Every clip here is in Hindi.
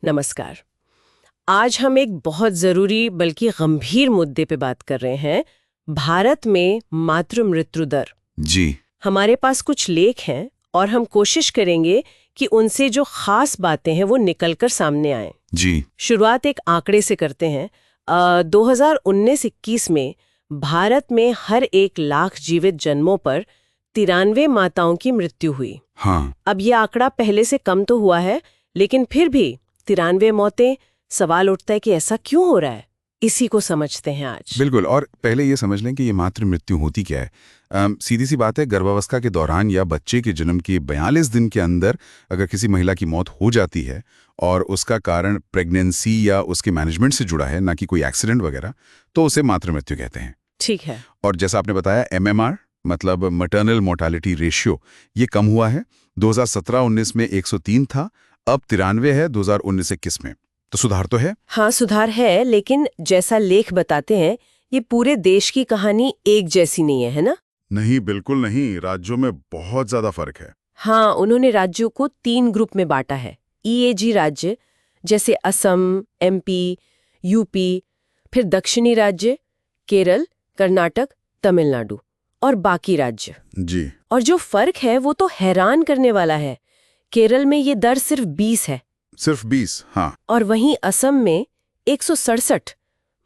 नमस्कार। आज हम एक बहुत ज़रूरी बल्कि गंभीर मुद्दे पे बात कर रहे हैं, भारत में मातृ मृत्यु दर। जी। हमारे पास कुछ लेख हैं और हम कोशिश करेंगे कि उनसे जो खास बातें हैं वो निकलकर सामने आएं। जी। शुरुआत एक आंकड़े से करते हैं। 2019-21 में भारत में हर 1 लाख जीवित जन्मों पर 93 माताओं की मृत्यु हुई। हाँ। अब ये आंकड़ा पहले से कम तो हुआ है, लेकिन फिर भी 93 मौतें। सवाल उठता है कि ऐसा क्यों हो रहा है। इसी को समझते हैं आज। बिल्कुल। और पहले ये समझ लें कि ये मातृ मृत्यु होती क्या है। सीधी सी बात है, गर्भावस्था के दौरान या बच्चे के जन्म के 42 दिन के अंदर अगर किसी महिला की मौत हो जाती है और उसका कारण प्रेगनेंसी या उसके मैनेजमेंट से जुड़ा है, ना कि कोई एक्सीडेंट वगैरह, तो उसे मातृ मृत्यु कहते हैं। ठीक है। और जैसा आपने बताया, MMR मतलब मैटरनल मोर्टालिटी रेशियो, ये कम हुआ है। 2017-19 में 103 था, अब 93 है 2019-21 में। तो सुधार तो है। हाँ, सुधार है, लेकिन जैसा लेख बताते हैं ये पूरे देश की कहानी एक जैसी नहीं है ना? नहीं, बिल्कुल नहीं। राज्यों में बहुत ज्यादा फर्क है। हाँ, उन्होंने राज्यों को 3 ग्रुप में बांटा है। EAG राज्य जैसे असम, MP, UP, फिर दक्षिणी राज्य केरल, कर्नाटक, तमिलनाडु और बाकी राज्य। जी। और जो फर्क है वो तो हैरान करने वाला है। केरल में ये दर सिर्फ 20 है। सिर्फ 20? हाँ। और वहीं असम में 167,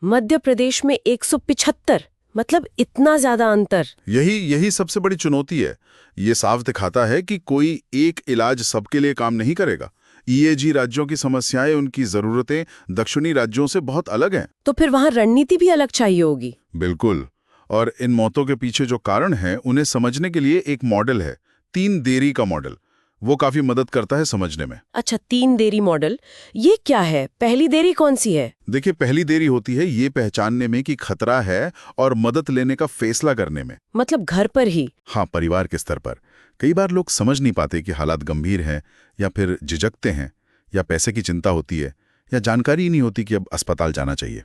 मध्य प्रदेश में 175। मतलब इतना ज्यादा अंतर। यही सबसे बड़ी चुनौती है। ये साफ दिखाता है कि कोई एक इलाज सबके लिए काम नहीं करेगा। EAG राज्यों की समस्याएं, उनकी जरूरतें दक्षिणी राज्यों से बहुत अलग हैं। तो फिर वहां रणनीति भी अलग चाहिए होगी। बिल्कुल। और इन मौतों के पीछे जो कारण है उन्हें समझने के लिए एक मॉडल है, 3 देरी का मॉडल। वो काफी मदद करता है समझने में। अच्छा, 3 देरी मॉडल, ये क्या है? पहली देरी कौन सी है? देखिए, पहली देरी होती है ये पहचानने में कि खतरा है और मदद लेने का फैसला करने में। मतलब घर पर ही? हाँ, परिवार के स्तर पर। कई बार लोग समझ नहीं पाते कि हालात गंभीर हैं, या फिर झिझकते हैं, या पैसे की चिंता होती है, या जानकारी ही नहीं होती कि अब अस्पताल जाना चाहिए।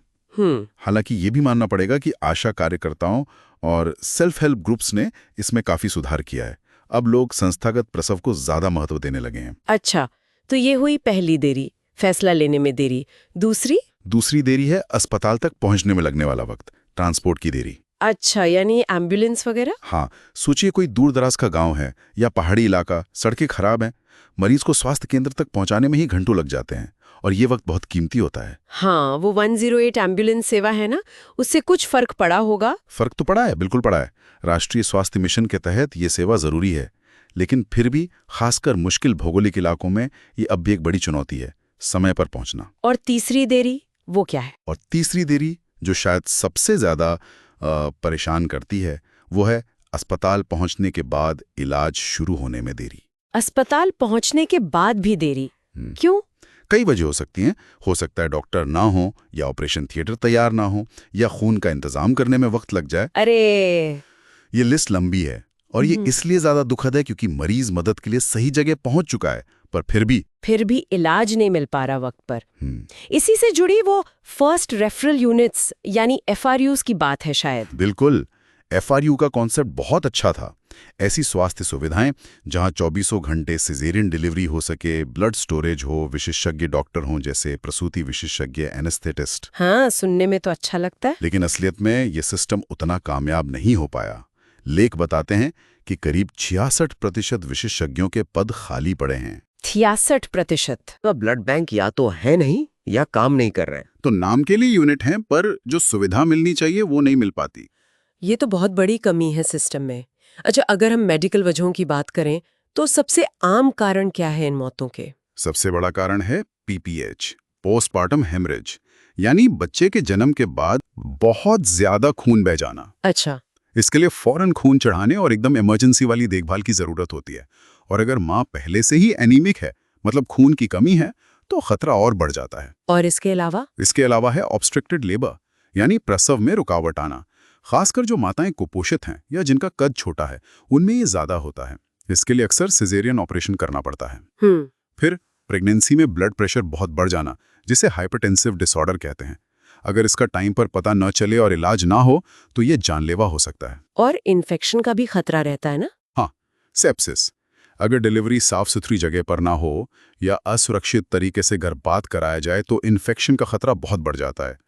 हालांकि ये भी मानना पड़ेगा कि आशा कार्यकर्ताओं और सेल्फ हेल्प ग्रुप्स ने इसमें काफी सुधार किया है। अब लोग संस्थागत प्रसव को ज्यादा महत्व देने लगे हैं। अच्छा, तो ये हुई पहली देरी, फैसला लेने में देरी। दूसरी देरी है अस्पताल तक पहुंचने में लगने वाला वक्त, ट्रांसपोर्ट की देरी। अच्छा, यानी एम्बुलेंस वगैरह? हाँ, सोचिए कोई दूर दराज का गांव है या पहाड़ी इलाका, सड़कें खराब हैं, मरीज को स्वास्थ्य केंद्र तक पहुंचाने में ही घंटों लग जाते हैं, और ये वक्त बहुत कीमती होता है। हाँ, वो 108 एम्बुलेंस सेवा है ना, उससे कुछ फर्क पड़ा होगा? फर्क तो पड़ा है, बिल्कुल पड़ा है। राष्ट्रीय स्वास्थ्य मिशन के तहत ये सेवा जरूरी है, लेकिन फिर भी खासकर मुश्किल भौगोलिक इलाकों में ये अब भी एक बड़ी चुनौती है, समय पर पहुंचना। और तीसरी देरी, वो क्या है? और तीसरी देरी, जो शायद सबसे ज्यादा परेशान करती है, वो है अस्पताल पहुंचने के बाद इलाज शुरू होने में देरी। अस्पताल पहुंचने के बाद भी देरी? क्यों? कई वजह हो सकती हैं। हो सकता है डॉक्टर ना हो, या ऑपरेशन थिएटर तैयार ना हो, या खून का इंतजाम करने में वक्त लग जाए। अरे, ये लिस्ट लंबी है, और ये इसलिए ज्यादा दुखद है क्योंकि मरीज मदद के लिए सही जगह पहुंच चुका है, पर फिर भी इलाज नहीं मिल पा रहा वक्त पर। इसी से जुड़ी वो फर्स्ट रेफरल यूनिट्स यानी FRUs की बात है शायद। बिल्कुल। FRU का कॉन्सेप्ट बहुत अच्छा था। ऐसी स्वास्थ्य सुविधाएं जहां 24 घंटे सिजेरियन डिलीवरी हो सके, ब्लड स्टोरेज हो, विशेषज्ञ डॉक्टर हों जैसे प्रसूति विशेषज्ञ, एनेस्थेटिस्ट। हाँ, सुनने में तो अच्छा लगता है। लेकिन असलियत में ये सिस्टम उतना कामयाब नहीं हो पाया। लेख बताते हैं कि करीब 66% विशेषज्ञों के पद खाली पड़े हैं। 66%? तो ब्लड बैंक या तो है नहीं या काम नहीं कर रहे हैं। तो नाम के लिए यूनिट हैं, पर जो सुविधा मिलनी चाहिए वो नहीं मिल पाती। ये तो बहुत बड़ी कमी है सिस्टम में। अच्छा, अगर हम मेडिकल वजहों की बात करें तो सबसे आम कारण क्या है इन मौतों के? सबसे बड़ा कारण है PPH, पोस्टपार्टम हेमरेज, यानी बच्चे के जन्म के बाद बहुत ज्यादा खून बह जाना। अच्छा। इसके लिए फौरन खून चढ़ाने और एकदम इमरजेंसी वाली देखभाल की जरूरत होती है। और अगर माँ पहले से ही एनीमिक है, मतलब खून की कमी है, तो खतरा और बढ़ जाता है। और इसके अलावा है ऑब्स्ट्रक्टेड लेबर, यानी प्रसव में रुकावट आना। खासकर जो माताएं कुपोषित हैं या जिनका कद छोटा है, उनमें ये ज्यादा होता है। इसके लिए अक्सर सिजेरियन ऑपरेशन करना पड़ता है। फिर प्रेगनेंसी में ब्लड प्रेशर बहुत बढ़ जाना, जिसे हाइपरटेंसिव डिसऑर्डर कहते हैं। अगर इसका टाइम पर पता न चले और इलाज ना हो तो ये जानलेवा हो सकता है। और इन्फेक्शन का भी खतरा रहता है ना? हाँ, सेप्सिस। अगर डिलीवरी साफ सुथरी जगह पर ना हो या असुरक्षित तरीके से गर्भपात कराया जाए तो इन्फेक्शन का खतरा बहुत बढ़ जाता है।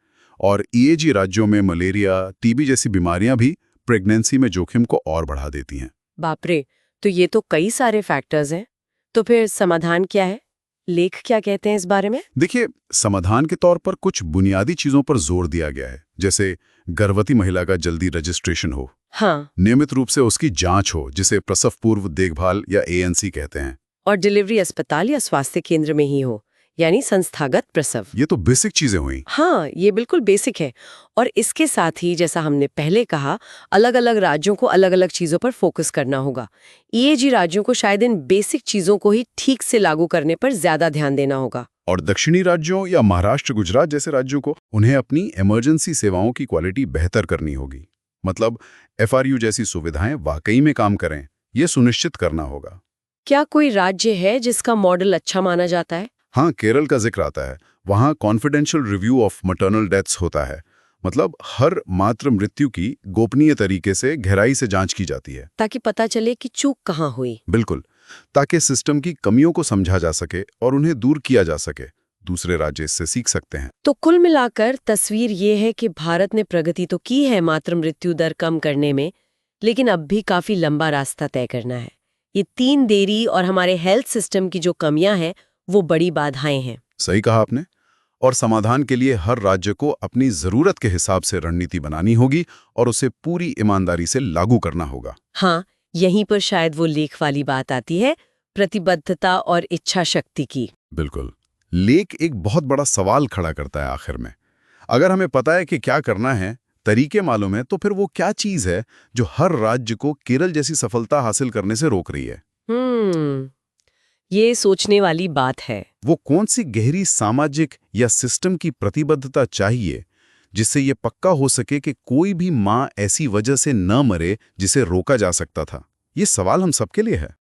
और ईएजी राज्यों में मलेरिया, टीबी जैसी बीमारियां भी प्रेगनेंसी में जोखिम को और बढ़ा देती हैं। बाप रे, तो ये तो कई सारे फैक्टर्स हैं। तो फिर समाधान क्या है? लेख क्या कहते हैं इस बारे में? देखिए, समाधान के तौर पर कुछ बुनियादी चीजों पर जोर दिया गया है, जैसे गर्भवती महिला का जल्दी रजिस्ट्रेशन हो, हाँ, नियमित रूप से उसकी जांच हो जिसे प्रसव पूर्व देखभाल या एएनसी कहते हैं। और डिलीवरी अस्पताल या स्वास्थ्य केंद्र में ही हो, यानी संस्थागत प्रसव। ये तो बेसिक चीजें हुई। हाँ, ये बिल्कुल बेसिक है। और इसके साथ ही जैसा हमने पहले कहा, अलग अलग राज्यों को अलग अलग चीजों पर फोकस करना होगा। ईएजी राज्यों को शायद इन बेसिक चीजों को ही ठीक से लागू करने पर ज्यादा ध्यान देना होगा। और दक्षिणी राज्यों या महाराष्ट्र, गुजरात जैसे राज्यों को उन्हें अपनी इमरजेंसी सेवाओं की क्वालिटी बेहतर करनी होगी। मतलब एफआरयू जैसी सुविधाएं वाकई में काम करें, ये सुनिश्चित करना होगा। क्या कोई राज्य है जिसका मॉडल अच्छा माना जाता है? हाँ, केरल का जिक्र आता है। वहाँ confidential review of maternal deaths होता है। मतलब हर मातृ मृत्यु की गोपनीय तरीके से गहराई से जांच की जाती है, ताकि पता चले कि चूक कहाँ हुई। बिल्कुल, ताकि सिस्टम की कमियों को समझा जा सके और उन्हें दूर किया जा सके। दूसरे राज्य इससे सीख सकते हैं। तो कुल मिलाकर तस्वीर ये है कि भारत ने प्रगति तो की है मातृ मृत्यु दर कम करने में, लेकिन अब भी काफी लंबा रास्ता तय करना है। ये 3 देरी और हमारे हेल्थ सिस्टम की जो कमियां हैं, वो बड़ी बाधाएं हैं। सही कहा आपने। और समाधान के लिए हर राज्य को अपनी जरूरत के हिसाब से रणनीति बनानी होगी और उसे पूरी ईमानदारी से लागू करना होगा। हाँ, यहीं पर शायद वो लेख वाली बात आती है, प्रतिबद्धता और इच्छा शक्ति की। बिल्कुल। लेख एक बहुत बड़ा सवाल खड़ा करता है आखिर में। अगर हमें पता है कि क्या करना है, तरीके मालूम है, तो फिर वो क्या चीज है जो हर राज्य को केरल जैसी सफलता हासिल करने से रोक रही है? ये सोचने वाली बात है। वो कौन सी गहरी सामाजिक या सिस्टम की प्रतिबद्धता चाहिए जिससे ये पक्का हो सके कि कोई भी माँ ऐसी वजह से न मरे जिसे रोका जा सकता था? ये सवाल हम सबके लिए है।